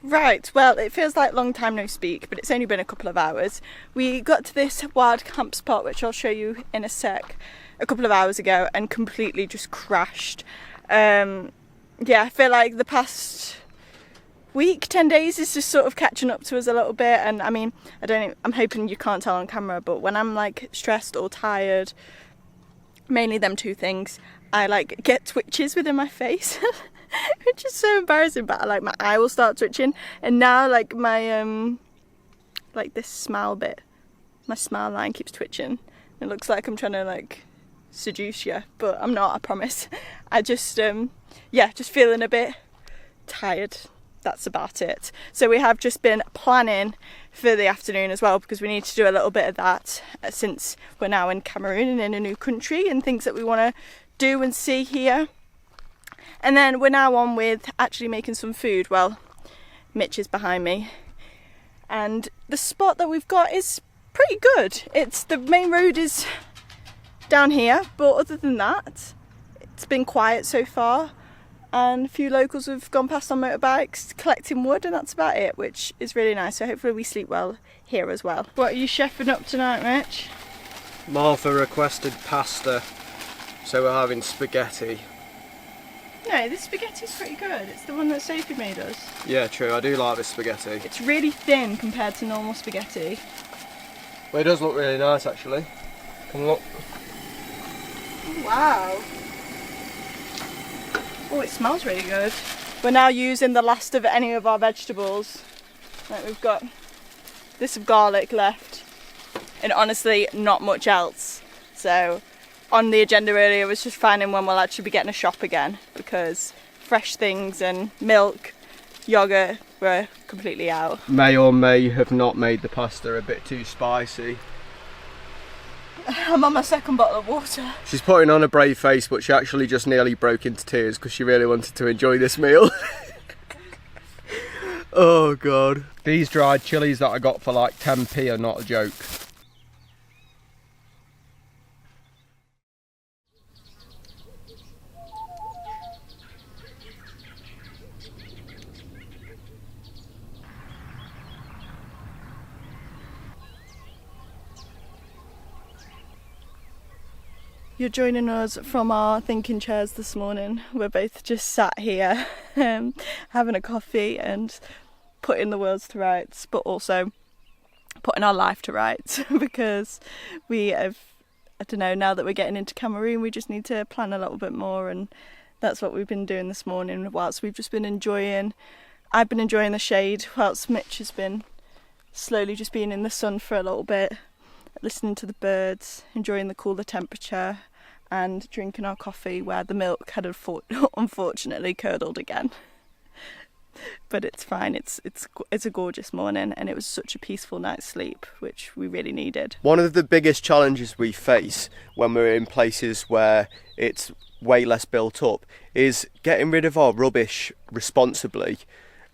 Speaker 1: Right, well, it feels like long time no speak, but it's only been a couple of hours. We got to this wild camp spot, which I'll show you in a sec, a couple of hours ago, and completely just crashed. Yeah, I feel like the past week, 10 days is just sort of catching up to us a little bit, and I mean, I'm hoping you can't tell on camera, but when I'm like stressed or tired, mainly them two things, I like get twitches within my face, which is so embarrassing, but like my eye will start twitching, and now like my like this smile bit, my smile line keeps twitching. It looks like I'm trying to like seduce you, but I'm not, I promise. I just yeah, just feeling a bit tired. That's about it. So we have just been planning for the afternoon as well, because we need to do a little bit of that since we're now in Cameroon and in a new country, and things that we want to do and see here. And then we're now on with actually making some food. Well, Mitch is behind me, and the spot that we've got is pretty good. It's the main road is down here, but other than that it's been quiet so far, and a few locals have gone past on motorbikes collecting wood, and that's about it, which is really nice. So hopefully we sleep well here as well. What are you chefing up tonight, Mitch?
Speaker 2: Martha requested pasta, so we're having spaghetti.
Speaker 1: No, this spaghetti's pretty good. It's the one that Sophie made us.
Speaker 2: Yeah, true, I do like this spaghetti.
Speaker 1: It's really thin compared to normal spaghetti.
Speaker 2: Well, it does look really nice actually. Come look.
Speaker 1: Wow. Oh, it smells really good. We're now using the last of any of our vegetables. Like, we've got this of garlic left, and honestly not much else. So on the agenda earlier was just finding when we'll actually be getting a shop again, because fresh things and milk, yogurt, we're completely out.
Speaker 2: May or may have not made the pasta a bit too spicy.
Speaker 1: I'm on my second bottle of water.
Speaker 2: She's putting on a brave face, but she actually just nearly broke into tears because she really wanted to enjoy this meal. Oh god. These dried chilies that I got for like 10p are not a joke.
Speaker 1: You're joining us from our thinking chairs this morning. We're both just sat here having a coffee and putting the world to rights, but also putting our life to rights because we have, I don't know, now that we're getting into Cameroon, we just need to plan a little bit more, and that's what we've been doing this morning whilst we've just been enjoying. I've been enjoying the shade whilst Mitch has been slowly just being in the sun for a little bit, listening to the birds, enjoying the cooler temperature and drinking our coffee where the milk had unfortunately curdled again. But it's fine, it's a gorgeous morning and it was such a peaceful night's sleep, which we really needed.
Speaker 2: One of the biggest challenges we face when we're in places where it's way less built up is getting rid of our rubbish responsibly.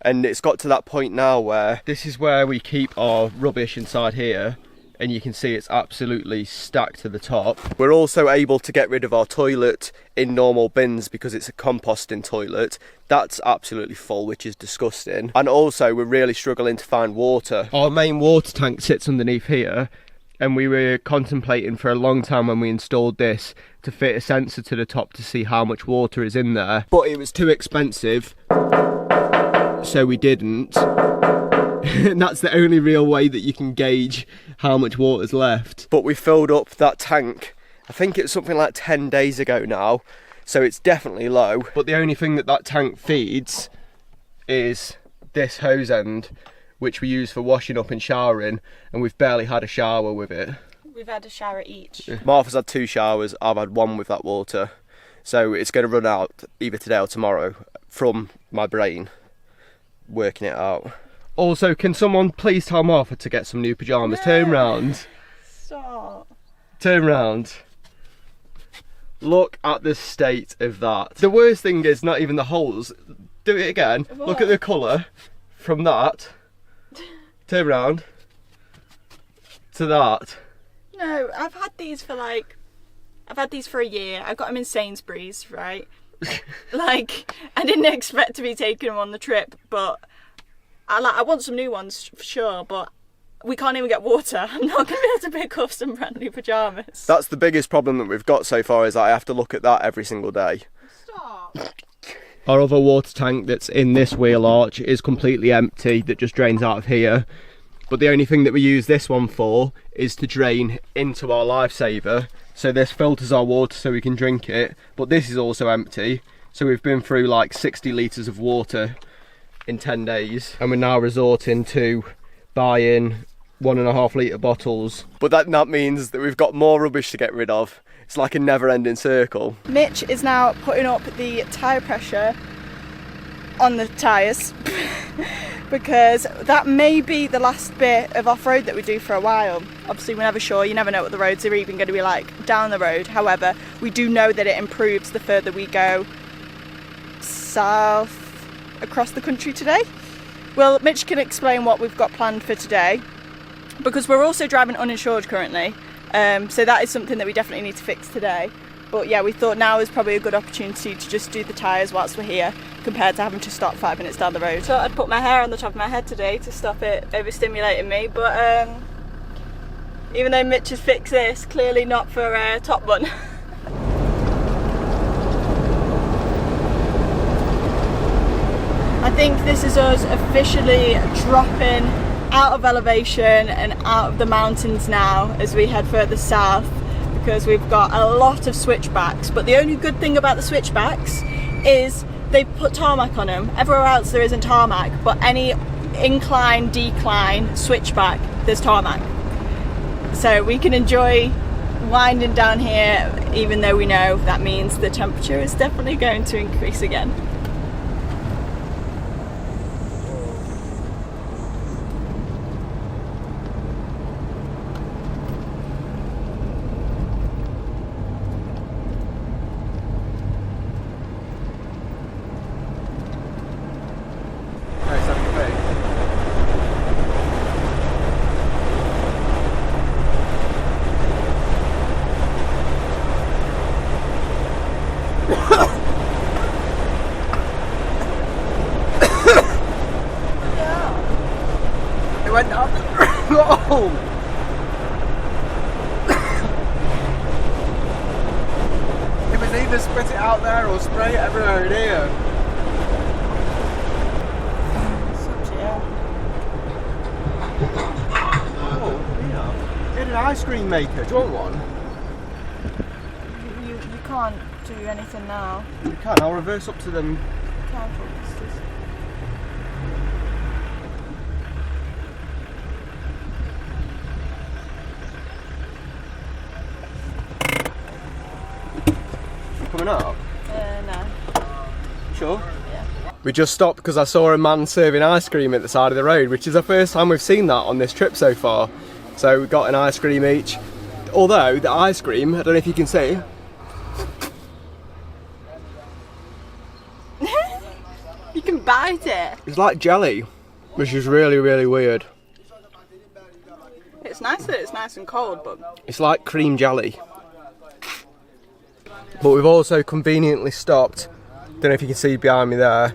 Speaker 2: And it's got to that point now where this is where we keep our rubbish inside here, and you can see it's absolutely stacked to the top. We're also able to get rid of our toilet in normal bins because it's a composting toilet. That's absolutely full, which is disgusting. And also we're really struggling to find water. Our main water tank sits underneath here, and we were contemplating for a long time when we installed this to fit a sensor to the top to see how much water is in there. But it was too expensive, so we didn't. And that's the only real way that you can gauge how much water's left. But we filled up that tank, I think it's something like 10 days ago now, so it's definitely low. But the only thing that that tank feeds is this hose end, which we use for washing up and showering, and we've barely had a shower with it.
Speaker 1: We've had a shower each.
Speaker 2: Martha's had 2 showers, I've had 1 with that water. So it's going to run out either today or tomorrow from my brain working it out. Also, can someone please tell Martha to get some new pyjamas? No. Turn round.
Speaker 1: Stop.
Speaker 2: Turn round. Look at the state of that. The worst thing is not even the holes. Do it again. What? Look at the colour from that. Turn round. To that.
Speaker 1: No, I've had these for a year. I got them in Sainsbury's, right? Like, I didn't expect to be taking them on the trip, but I want some new ones for sure, but we can't even get water. I'm not going to be able to pick up some brand new pyjamas.
Speaker 2: That's the biggest problem that we've got so far, is that I have to look at that every single day.
Speaker 1: Stop.
Speaker 2: Our other water tank that's in this wheel arch is completely empty, that just drains out of here. But the only thing that we use this one for is to drain into our lifesaver. So this filters our water so we can drink it, but this is also empty. So we've been through like 60 litres of water in 10 days, and we're now resorting to buying 1.5 litre bottles. But that means that we've got more rubbish to get rid of. It's like a never-ending circle.
Speaker 1: Mitch is now putting up the tyre pressure on the tyres because that may be the last bit of off-road that we do for a while. Obviously we're never sure, you never know what the roads are even going to be like down the road. However, we do know that it improves the further we go south across the country today. Well, Mitch can explain what we've got planned for today, because we're also driving uninsured currently, so that is something that we definitely need to fix today. But yeah, we thought now is probably a good opportunity to just do the tyres whilst we're here, compared to having to stop 5 minutes down the road. So I'd put my hair on the top of my head today to stop it overstimulating me, but even though Mitch has fixed this, clearly not for Top Bun. I think this is us officially dropping out of elevation and out of the mountains now as we head further south, because we've got a lot of switchbacks. But the only good thing about the switchbacks is they put tarmac on them. Everywhere else there isn't tarmac, but any incline, decline, switchback, there's tarmac. So we can enjoy winding down here, even though we know that means the temperature is definitely going to increase again.
Speaker 2: went down the road. It was either spit it out there or spray it everywhere in here. Oh, yeah. Get an ice cream maker. Do you want one?
Speaker 1: You can't do anything now.
Speaker 2: You can. I'll reverse up to them.
Speaker 1: Careful.
Speaker 2: Coming up?
Speaker 1: No.
Speaker 2: Sure? Yeah. We just stopped because I saw a man serving ice cream at the side of the road, which is the first time we've seen that on this trip so far. So we got an ice cream each. Although the ice cream, I don't know if you can see.
Speaker 1: You can bite it.
Speaker 2: It's like jelly, which is really, really weird.
Speaker 1: It's nice that it's nice and cold, but
Speaker 2: It's like cream jelly. But we've also conveniently stopped, don't know if you can see behind me there,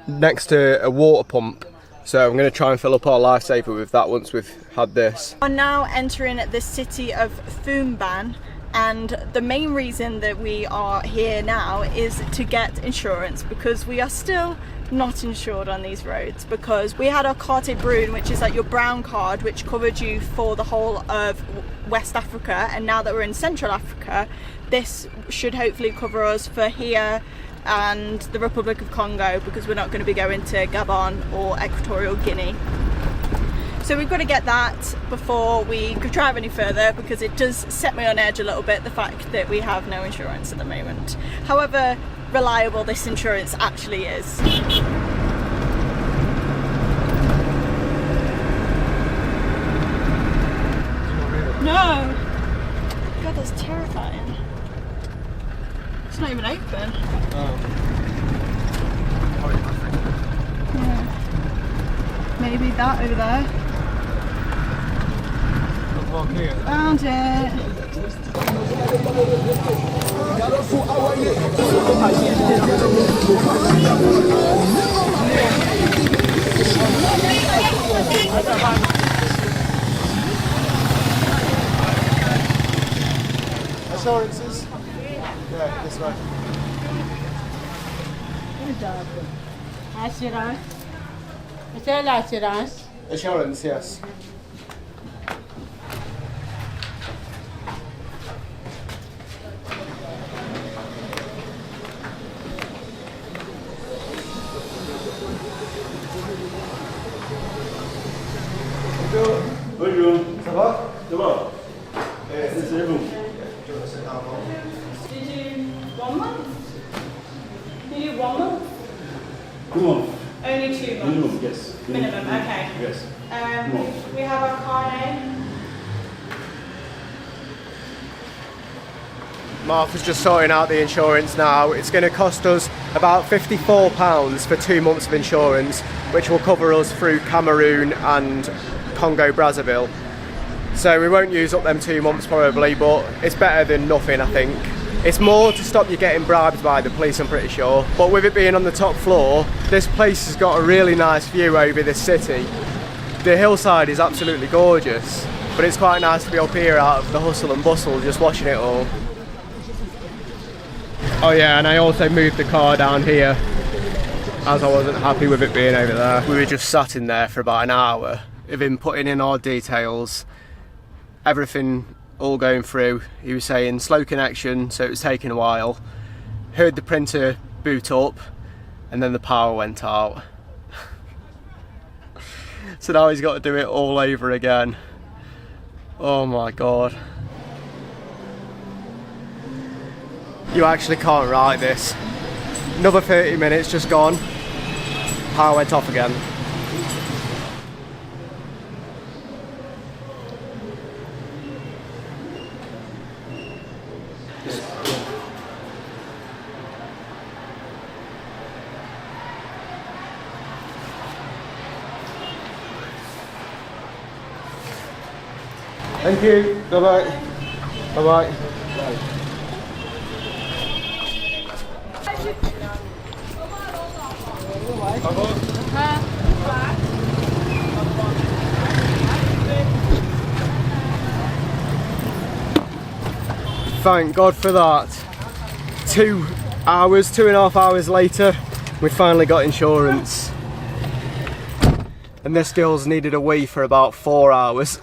Speaker 2: next to a water pump. So I'm going to try and fill up our lifesaver with that once we've had this.
Speaker 1: we're now entering the city of Thumban, and the main reason that we are here now is to get insurance, because we are still not insured on these roads, because we had our carte brune, which is like your brown card, which covered you for the whole of West Africa, and now that we're in Central Africa, this should hopefully cover us for here and the Republic of Congo, because we're not going to be going to Gabon or Equatorial Guinea. So we've got to get that before we could drive any further, because it does set me on edge a little bit, the fact that we have no insurance at the moment. However reliable this insurance actually is. No! God, that's terrifying. It's not even open. Yeah. Maybe that over there. Found it.
Speaker 2: Assurances? Yeah, this way.
Speaker 7: Assurance. Is there l'assurance?
Speaker 2: Assurance, yes.
Speaker 6: Bonjour.
Speaker 2: Ça va?
Speaker 6: Ça va? C'est vous.
Speaker 1: Did you 1 month? Did you 1 month?
Speaker 6: 2 months.
Speaker 1: Only 2 months?
Speaker 6: Minimum, yes.
Speaker 1: Minimum, okay.
Speaker 6: Yes.
Speaker 1: We have our carnet.
Speaker 2: Martha's just sorting out the insurance now. It's going to cost us about £54 for 2 months of insurance, which will cover us through Cameroon and Congo Brazzaville. So we won't use up them 2 months probably, but it's better than nothing, I think. It's more to stop you getting bribed by the police, I'm pretty sure. But with it being on the top floor, this place has got a really nice view over this city. The hillside is absolutely gorgeous, but it's quite nice to be up here out of the hustle and bustle, just watching it all. Oh yeah, and I also moved the car down here, as I wasn't happy with it being over there. We were just sat in there for about an hour of him putting in our details, everything all going through. He was saying slow connection, so it was taking a while. Heard the printer boot up, and then the power went out. So now he's got to do it all over again. Oh my god. You actually can't write this. Another 30 minutes just gone. Power went off again. Thank you. Bye bye. Bye bye. Thank God for that. 2.5 hours later, we finally got insurance. And this girl's needed a wee for about 4 hours.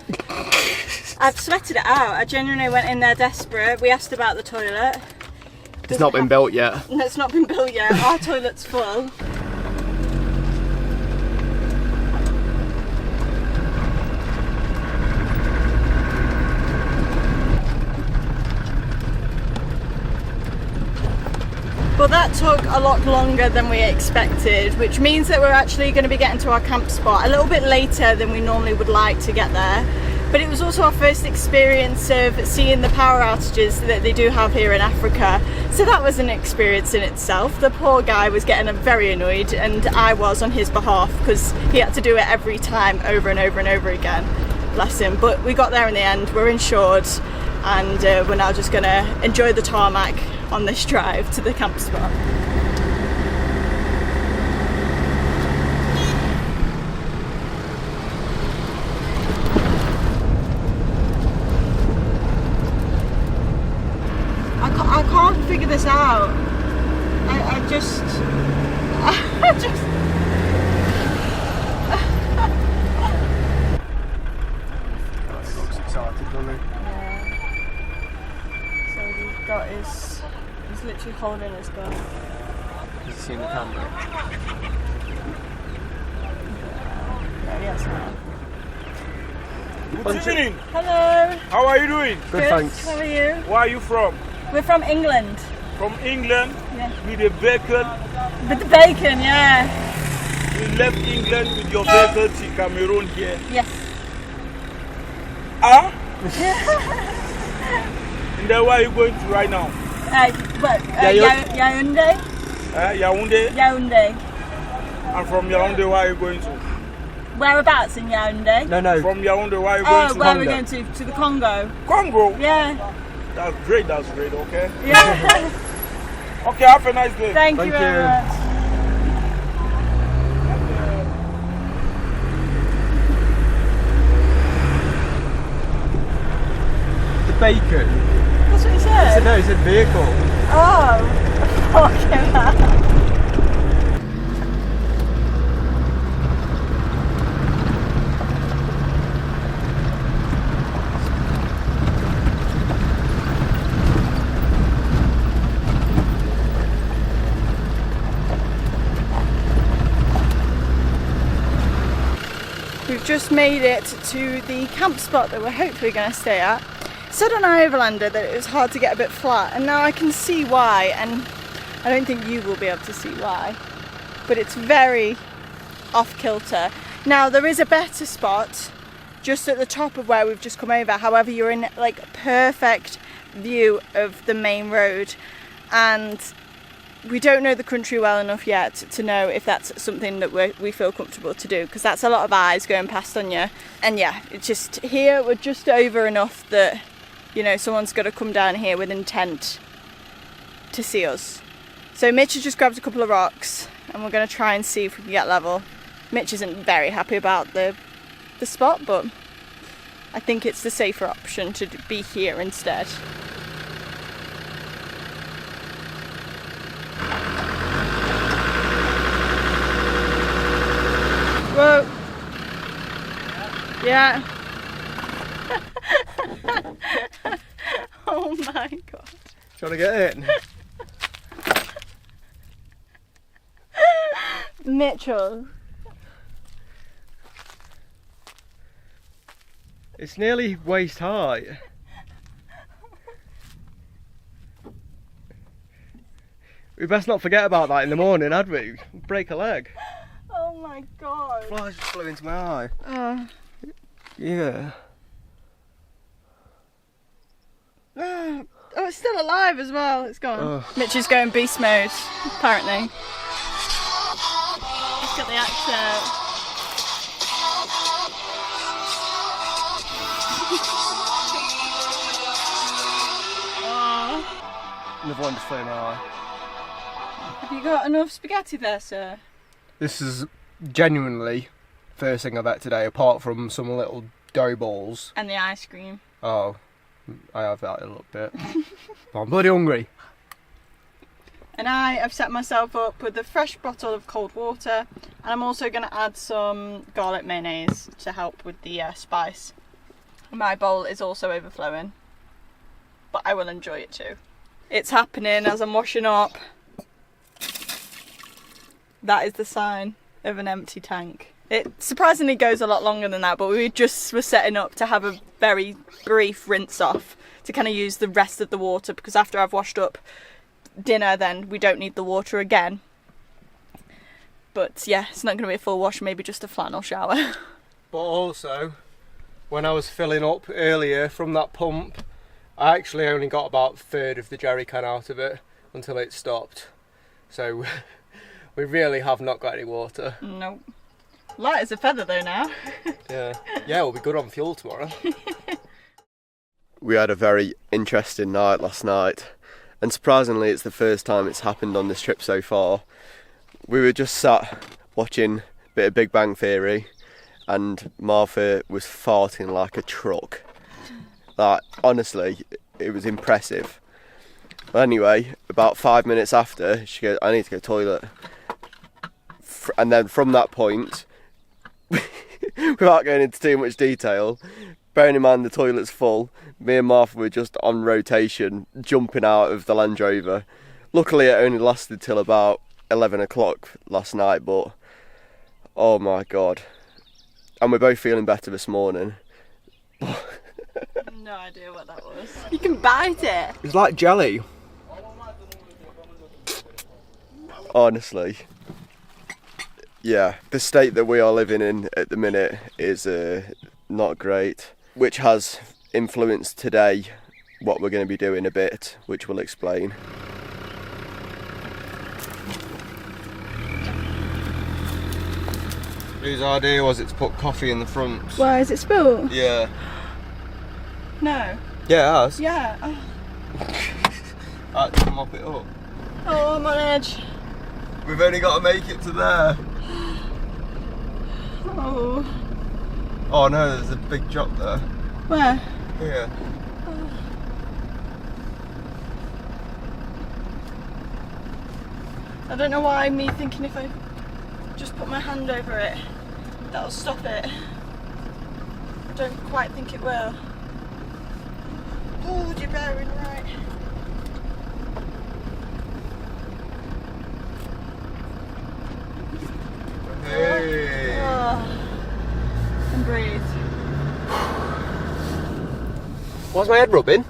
Speaker 1: I've sweated it out. I genuinely went in there desperate. We asked about the toilet.
Speaker 2: It's not been built yet.
Speaker 1: No, it's not been built yet. Our toilet's full. But that took a lot longer than we expected, which means that we're actually going to be getting to our camp spot a little bit later than we normally would like to get there. But it was also our first experience of seeing the power outages that they do have here in Africa. So that was an experience in itself. The poor guy was getting very annoyed, and I was on his behalf because he had to do it every time over and over and over again. Bless him. But we got there in the end, we're insured, and we're now just going to enjoy the tarmac on this drive to the camp spot. I can't figure this out. I just
Speaker 2: He looks excited, doesn't he?
Speaker 1: Yeah. So he's got he's literally holding his gun.
Speaker 2: Has he seen the camera?
Speaker 1: Yeah, yes, now.
Speaker 8: Good evening.
Speaker 1: Hello.
Speaker 8: How are you doing?
Speaker 2: Good, thanks.
Speaker 1: How are you?
Speaker 8: Where are you from?
Speaker 1: We're from England.
Speaker 8: From England?
Speaker 1: Yeah.
Speaker 8: With a vehicle?
Speaker 1: With the bacon, yeah.
Speaker 8: You left England with your vehicle to Cameroon here?
Speaker 1: Yes.
Speaker 8: Ah? And then where are you going to right now?
Speaker 1: Yaoundé.
Speaker 8: Yaoundé?
Speaker 1: Yaoundé.
Speaker 8: And from Yaoundé, where are you going to?
Speaker 1: Whereabouts in Yaoundé?
Speaker 2: No.
Speaker 8: From Yaoundé, where are you going to?
Speaker 1: Where are we going to? To the Congo.
Speaker 8: Congo?
Speaker 1: Yeah.
Speaker 8: That's great, okay?
Speaker 1: Yeah.
Speaker 8: Okay, have a nice day.
Speaker 1: Thank you very much.
Speaker 2: The bacon?
Speaker 1: That's what he
Speaker 2: He
Speaker 1: said.
Speaker 2: said no, he said vehicle.
Speaker 1: Oh. Fucking hell. We've just made it to the camp spot that we're hopefully going to stay at. It said on our overlander that it was hard to get a bit flat, and now I can see why, and I don't think you will be able to see why, but it's very off kilter. Now there is a better spot just at the top of where we've just come over, however you're in like perfect view of the main road, and we don't know the country well enough yet to know if that's something that we feel comfortable to do, because that's a lot of eyes going past on you. And yeah, it's just here we're just over enough that, you know, someone's got to come down here with intent to see us. So Mitch has just grabbed a couple of rocks and we're going to try and see if we can get level. Mitch isn't very happy about the spot, but I think it's the safer option to be here instead. Whoa. Yeah. Oh my god.
Speaker 2: Trying to get in.
Speaker 1: Mitchell.
Speaker 2: It's nearly waist high. We best not forget about that in the morning, had we? Break a leg.
Speaker 1: Oh my god.
Speaker 2: Flies just flew into my eye.
Speaker 1: Oh.
Speaker 2: Yeah.
Speaker 1: Oh, it's still alive as well. It's gone.
Speaker 2: Oh.
Speaker 1: Mitch is going beast mode, apparently. He's got the axe out. Oh.
Speaker 2: Another one just flew in my eye.
Speaker 1: Have you got enough spaghetti there, sir?
Speaker 2: This is genuinely first thing I've had today, apart from some little dough balls.
Speaker 1: And the ice cream.
Speaker 2: Oh, I have that a little bit. But I'm bloody hungry.
Speaker 1: And I have set myself up with a fresh bottle of cold water, and I'm also going to add some garlic mayonnaise to help with the spice. My bowl is also overflowing, but I will enjoy it too. It's happening as I'm washing up. That is the sign of an empty tank. It surprisingly goes a lot longer than that, but we just were setting up to have a very brief rinse off to kind of use the rest of the water, because after I've washed up dinner then we don't need the water again. But yeah, it's not going to be a full wash, maybe just a flannel shower.
Speaker 2: But also, when I was filling up earlier from that pump, I actually only got about a third of the jerry can out of it until it stopped. So we really have not got any water.
Speaker 1: Nope. Light as a feather though now.
Speaker 2: Yeah, we'll be good on fuel tomorrow.
Speaker 9: We had a very interesting night last night, and surprisingly it's the first time it's happened on this trip so far. We were just sat watching a bit of Big Bang Theory, and Martha was farting like a truck. Like, honestly, it was impressive. But anyway, about 5 minutes after, she goes, I need to go to the toilet. And then from that point, without going into too much detail, bearing in mind the toilet's full, me and Martha were just on rotation, jumping out of the Land Rover. Luckily it only lasted till about 11 o'clock last night, but oh my god. And we're both feeling better this morning.
Speaker 1: No idea what that was. You can bite it.
Speaker 2: It's like jelly.
Speaker 9: Honestly. Yeah, the state that we are living in at the minute is not great, which has influenced today what we're going to be doing a bit, which we'll explain.
Speaker 2: Whose idea was it to put coffee in the front?
Speaker 1: Why, is it spilled?
Speaker 2: Yeah.
Speaker 1: No.
Speaker 2: Yeah, it has.
Speaker 1: Yeah.
Speaker 2: I had to mop it up.
Speaker 1: Oh, I'm on edge.
Speaker 2: We've only got to make it to there.
Speaker 1: Oh.
Speaker 2: Oh no, there's a big drop there.
Speaker 1: Where?
Speaker 2: Here.
Speaker 1: Oh. I don't know why me thinking if I just put my hand over it, that'll stop it. I don't quite think it will. Oh, you're bearing right.
Speaker 2: Hey.
Speaker 1: Oh. And breathe.
Speaker 2: Why's my head rubbing?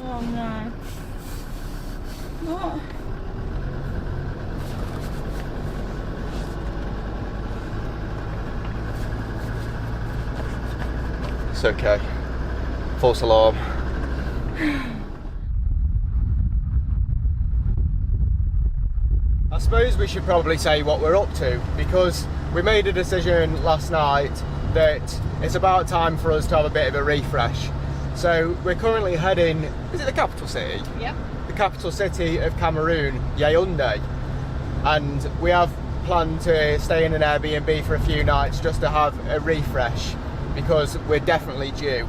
Speaker 1: Oh no. What?
Speaker 2: It's okay. False alarm. I suppose we should probably say what we're up to, because we made a decision last night that it's about time for us to have a bit of a refresh. So we're currently heading, is it the capital city?
Speaker 1: Yep.
Speaker 2: The capital city of Cameroon, Yaoundé. And we have planned to stay in an Airbnb for a few nights just to have a refresh, because we're definitely due.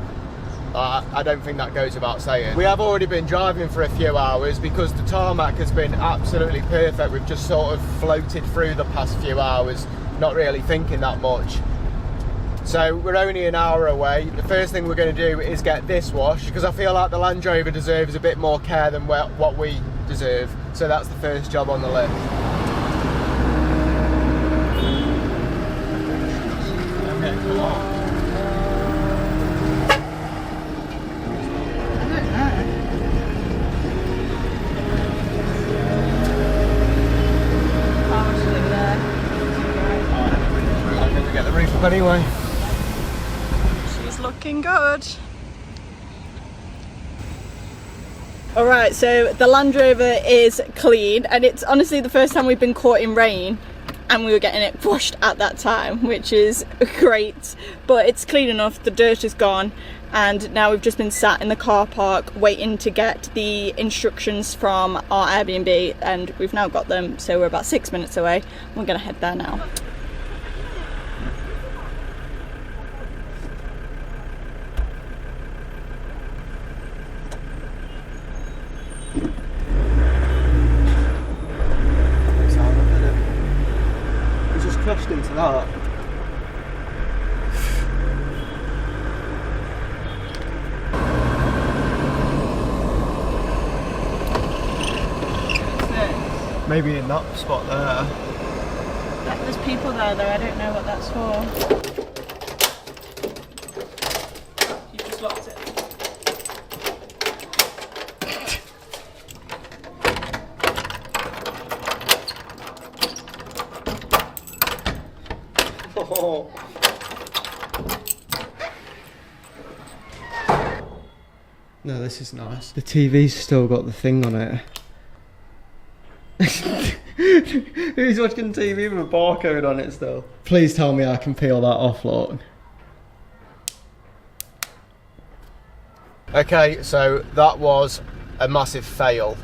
Speaker 2: I don't think that goes without saying. We have already been driving for a few hours because the tarmac has been absolutely perfect. We've just sort of floated through the past few hours, not really thinking that much. So we're only an hour away. The first thing we're going to do is get this washed, because I feel like the Land Rover deserves a bit more care than what we deserve. So that's the first job on the list. Okay, come on. Anyway,
Speaker 1: she's looking good. Alright, so the Land Rover is clean, and it's honestly the first time we've been caught in rain and we were getting it washed at that time, which is great. But it's clean enough, the dirt is gone, and now we've just been sat in the car park waiting to get the instructions from our Airbnb, and we've now got them, so we're about 6 minutes away. We're gonna head there now.
Speaker 2: that. Maybe in that spot there.
Speaker 1: There's people there though, I don't know what that's for. You just locked it.
Speaker 2: Oh. No, this is nice. The TV's still got the thing on it. Who's watching TV with a barcode on it still? Please tell me I can peel that off, look. Okay, so that was a massive fail.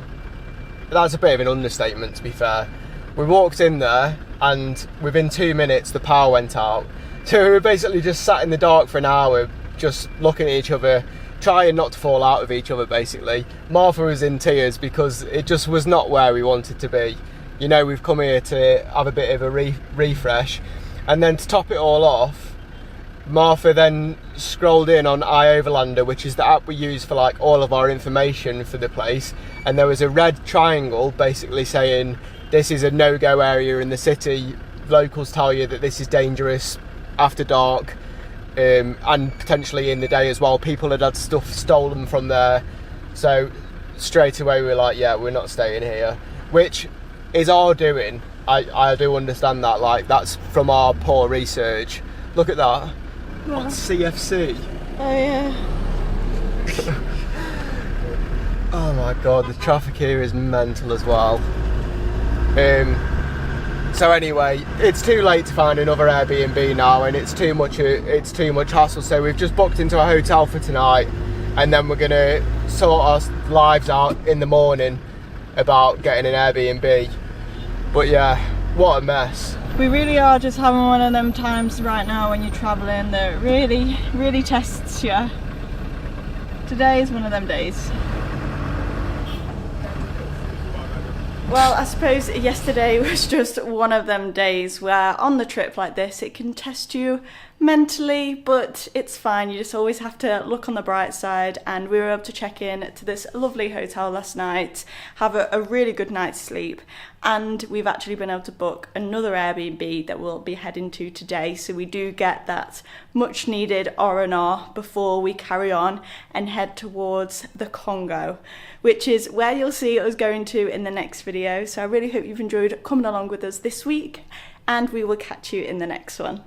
Speaker 2: That's a bit of an understatement, to be fair. We walked in there and within 2 minutes the power went out. So we were basically just sat in the dark for an hour, just looking at each other, trying not to fall out of each other basically. Martha was in tears because it just was not where we wanted to be. You know, we've come here to have a bit of a refresh, and then to top it all off, Martha then scrolled in on iOverlander, which is the app we use for like all of our information for the place, and there was a red triangle basically saying this is a no-go area in the city. Locals tell you that this is dangerous after dark, and potentially in the day as well. People had had stuff stolen from there, so straight away we were like, yeah, we're not staying here, which is our doing. I do understand that, like that's from our poor research. Look at that.
Speaker 1: What?
Speaker 2: What's CFC?
Speaker 1: Oh yeah.
Speaker 2: Oh my god, the traffic here is mental as well. So anyway, it's too late to find another Airbnb now, and it's too much hassle. So we've just booked into a hotel for tonight, and then we're gonna sort our lives out in the morning about getting an Airbnb. But yeah, what a mess.
Speaker 1: We really are just having one of them times right now when you're travelling that really tests you. Today is one of them days. Well, I suppose yesterday was just one of them days where on the trip like this it can test you mentally, but it's fine. You just always have to look on the bright side, and we were able to check in to this lovely hotel last night, have a really good night's sleep, and we've actually been able to book another Airbnb that we'll be heading to today, so we do get that much needed R&R before we carry on and head towards the Congo, which is where you'll see us going to in the next video. So I really hope you've enjoyed coming along with us this week, and we will catch you in the next one.